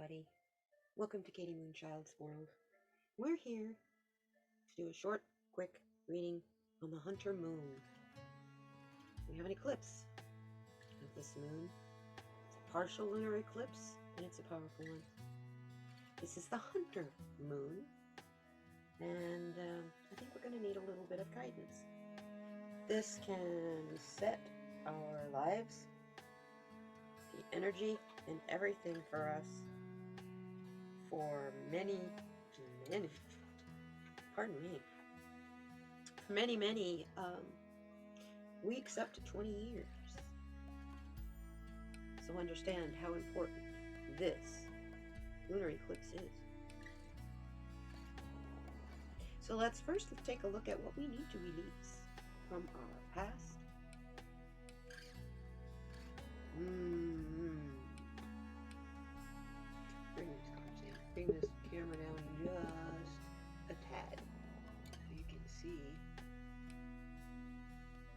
everybody. Welcome to KdmoonChild's world. We're here to do a short, quick reading on the hunter moon. We have an eclipse of this moon. It's a partial lunar eclipse, and it's a powerful one. This is the hunter moon, and I think we're going to need a little bit of guidance. This can set our lives, the energy, and everything for us for many weeks up to 20 years. So understand how important this lunar eclipse is. So let's take a look at what we need to release from our past. Bring this camera down just a tad so you can see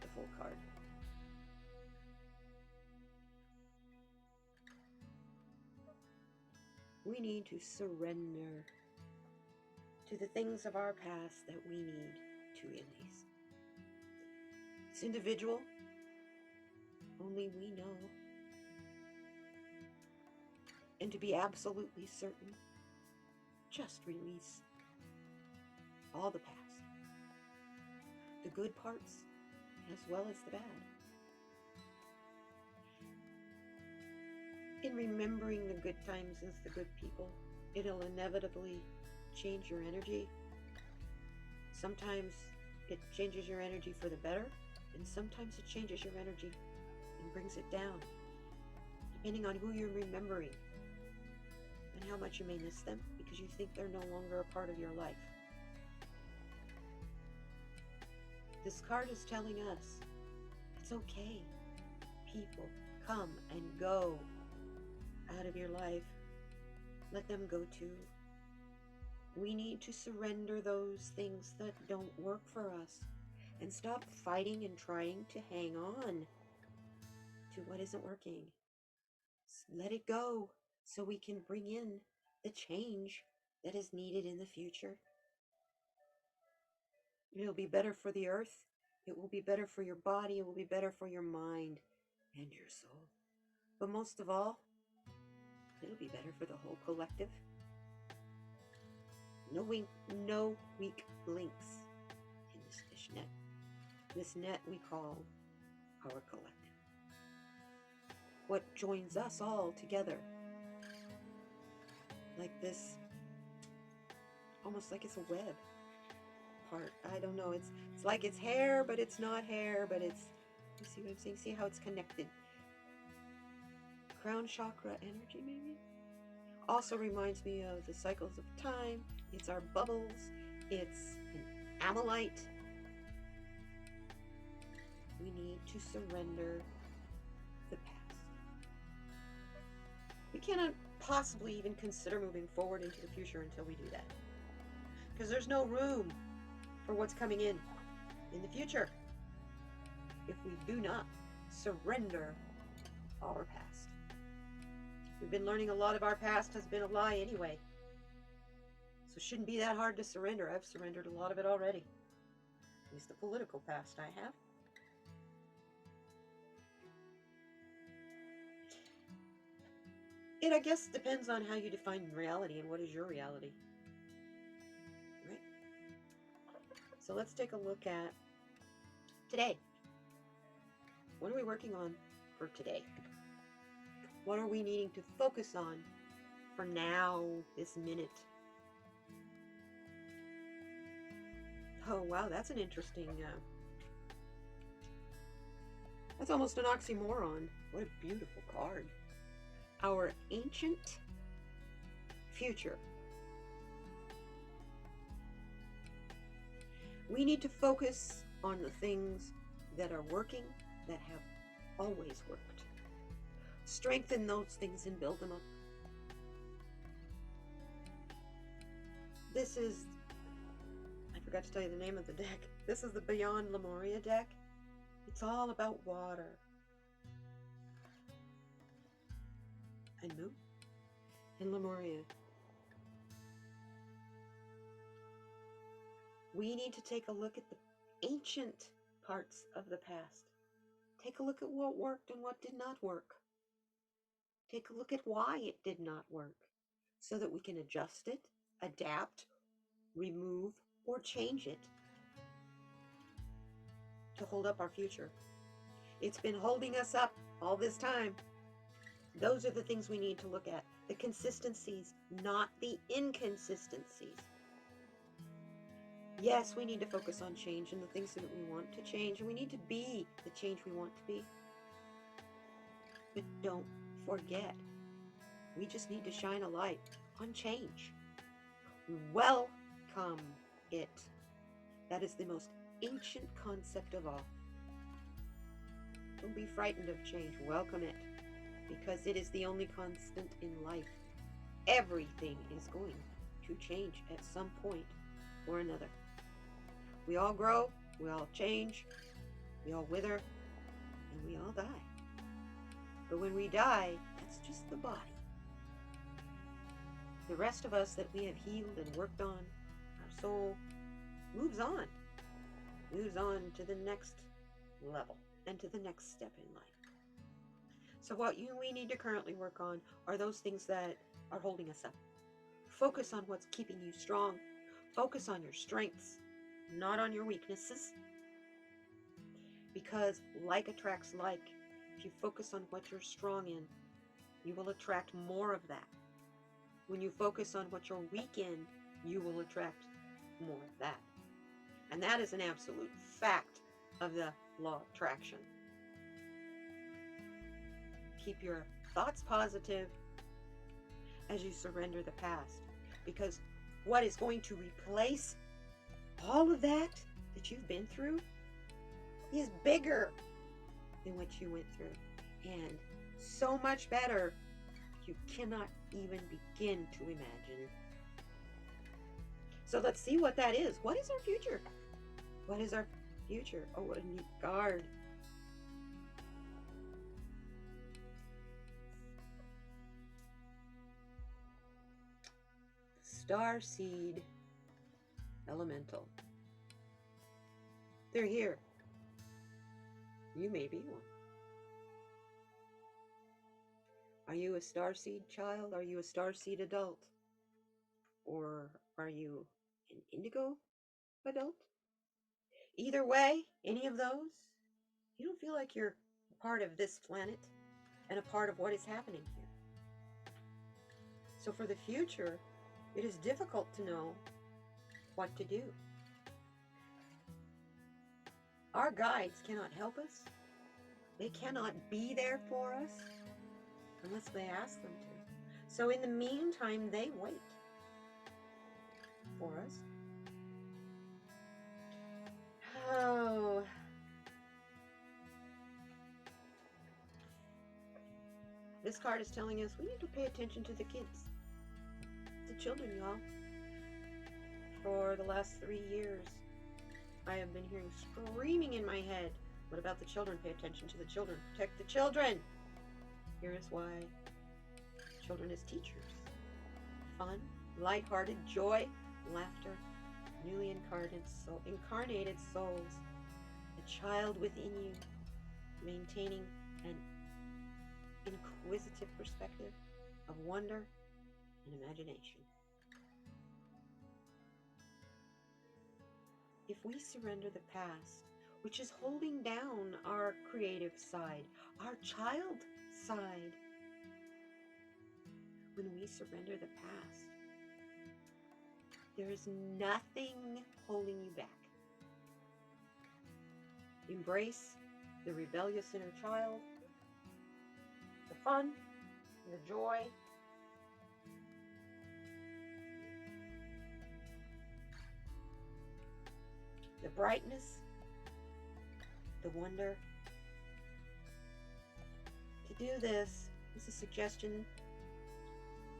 the full card. We need to surrender to the things of our past that we need to release. It's individual. Only we know. And to be absolutely certain, just release all the past. The good parts as well as the bad. In remembering the good times and the good people, it'll inevitably change your energy. Sometimes it changes your energy for the better, and sometimes it changes your energy and brings it down, depending on who you're remembering and how much you may miss them because you think they're no longer a part of your life. This card is telling us it's okay. People come and go out of your life. Let them go too. We need to surrender those things that don't work for us and stop fighting and trying to hang on to what isn't working. Let it go so we can bring in the change that is needed in the future. It'll be better for the earth. It will be better for your body. It will be better for your mind and your soul. But most of all, it'll be better for the whole collective. No weak links in this fish net. This net we call our collective. What joins us all together, like this, almost like it's a web part. I don't know. It's like it's hair, but it's not hair, but it's, you see what I'm saying? See how it's connected? Crown chakra energy, maybe? Also reminds me of the cycles of time. It's our bubbles. It's an amylite. We need to surrender the past. We cannot possibly even consider moving forward into the future until we do that. Because there's no room for what's coming in the future if we do not surrender our past. We've been learning a lot of our past has been a lie anyway. So it shouldn't be that hard to surrender. I've surrendered a lot of it already. At least the political past I have. It, I guess, depends on how you define reality and what is your reality. Right? So let's take a look at today. What are we working on for today? What are we needing to focus on for now, this minute? Oh, wow, that's an interesting, that's almost an oxymoron. What a beautiful card. Our ancient future. We need to focus on the things that are working, that have always worked. Strengthen those things and build them up. This is, I forgot to tell you the name of the deck. This is the Beyond Lemuria deck. It's all about water and moon. and Lemuria. We need to take a look at the ancient parts of the past. Take a look at what worked and what did not work. Take a look at why it did not work so that we can adjust it, adapt, remove, or change it to hold up our future. It's been holding us up all this time. Those are the things we need to look at. The consistencies, not the inconsistencies. Yes, we need to focus on change and the things that we want to change, and we need to be the change we want to be. But don't forget, we just need to shine a light on change. Welcome it. That is the most ancient concept of all. Don't be frightened of change. Welcome it, because it is the only constant in life. Everything is going to change at some point or another. We all grow, we all change, we all wither, and we all die. But when we die, that's just the body. The rest of us that we have healed and worked on, our soul, moves on to the next level and to the next step in life. So what we need to currently work on are those things that are holding us up. Focus on what's keeping you strong. Focus on your strengths, not on your weaknesses. Because like attracts like. If you focus on what you're strong in, you will attract more of that. When you focus on what you're weak in, you will attract more of that. And that is an absolute fact of the law of attraction. Keep your thoughts positive as you surrender the past, because what is going to replace all of that you've been through is bigger than what you went through, and so much better you cannot even begin to imagine. So let's see what that is. What is our future? What is our future? Oh, what a neat card. Starseed Elemental. They're here. You may be one. Are you a starseed child? Are you a starseed adult? Or are you an indigo adult? Either way, any of those, you don't feel like you're a part of this planet and a part of what is happening here. So for the future, it is difficult to know what to do. Our guides cannot help us. They cannot be there for us unless they ask them to. So in the meantime, they wait for us. Oh. This card is telling us we need to pay attention to the kids. The children, y'all. For the last 3 years, I have been hearing screaming in my head. What about the children? Pay attention to the children. Protect the children. Here is why. Children as teachers. Fun, lighthearted, joy, laughter, newly incarnated souls. A child within you, maintaining an inquisitive perspective of wonder and imagination. If we surrender the past, which is holding down our creative side, our child side, when we surrender the past, there is nothing holding you back. Embrace the rebellious inner child, the fun, the joy, the brightness, the wonder. To do this is a suggestion.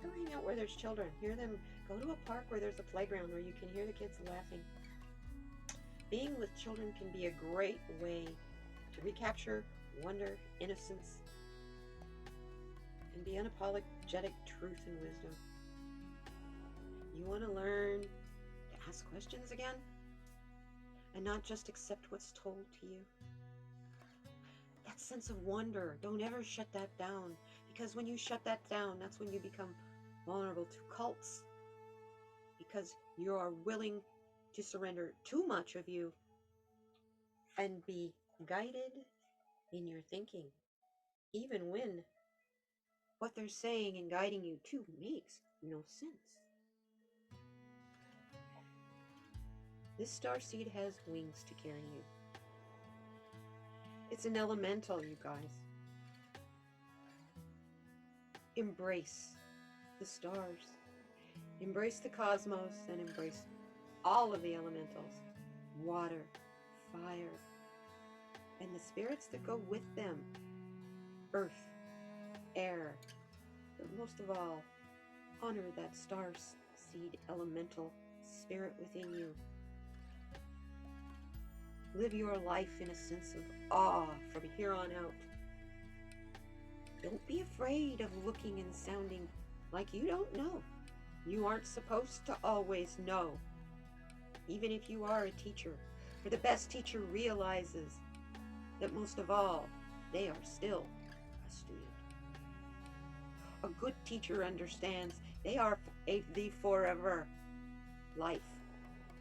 Go hang out where there's children. Hear them. Go to a park where there's a playground where you can hear the kids laughing. Being with children can be a great way to recapture wonder, innocence, and be unapologetic truth and wisdom. You want to learn to ask questions again and not just accept what's told to you. That sense of wonder, don't ever shut that down, because when you shut that down, that's when you become vulnerable to cults, because you are willing to surrender too much of you and be guided in your thinking, even when what they're saying and guiding you to makes no sense. This starseed has wings to carry you. It's an elemental, you guys. Embrace the stars. Embrace the cosmos and embrace all of the elementals. Water, fire, and the spirits that go with them. Earth, air, but most of all, honor that starseed elemental spirit within you. Live your life in a sense of awe from here on out. Don't be afraid of looking and sounding like you don't know. You aren't supposed to always know. Even if you are a teacher, for the best teacher realizes that most of all, they are still a student. A good teacher understands they are the forever life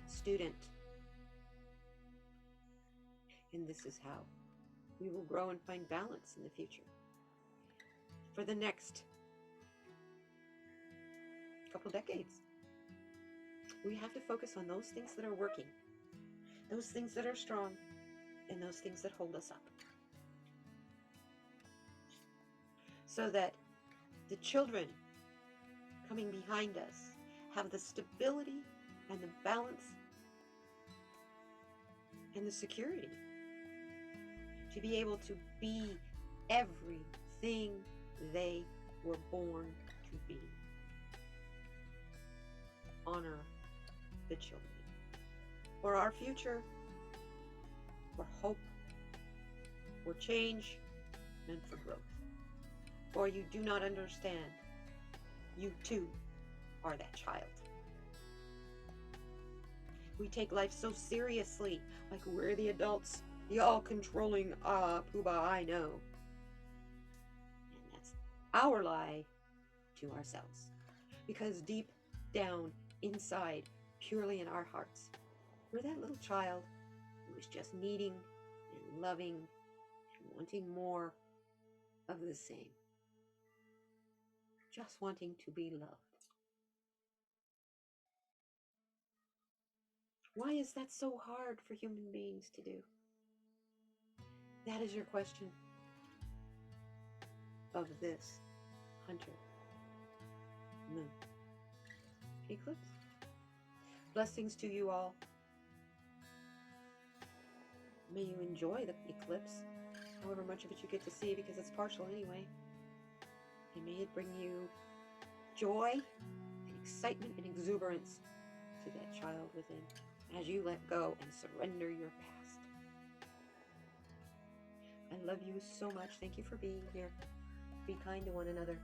student. And this is how we will grow and find balance in the future. For the next couple decades, we have to focus on those things that are working, those things that are strong, and those things that hold us up. So that the children coming behind us have the stability and the balance and the security to be able to be everything they were born to be. Honor the children. For our future, for hope, for change, and for growth. For you do not understand. You too are that child. We take life so seriously, like we're the adults, the all-controlling, poobah, I know. And that's our lie to ourselves. Because deep down, inside, purely in our hearts, we're that little child who is just needing and loving and wanting more of the same. Just wanting to be loved. Why is that so hard for human beings to do? That is your question of this hunter moon eclipse. Blessings to you all. May you enjoy the eclipse, however much of it you get to see, because it's partial anyway. And may it bring you joy and excitement and exuberance to that child within as you let go and surrender your past. I love you so much. Thank you for being here. Be kind to one another.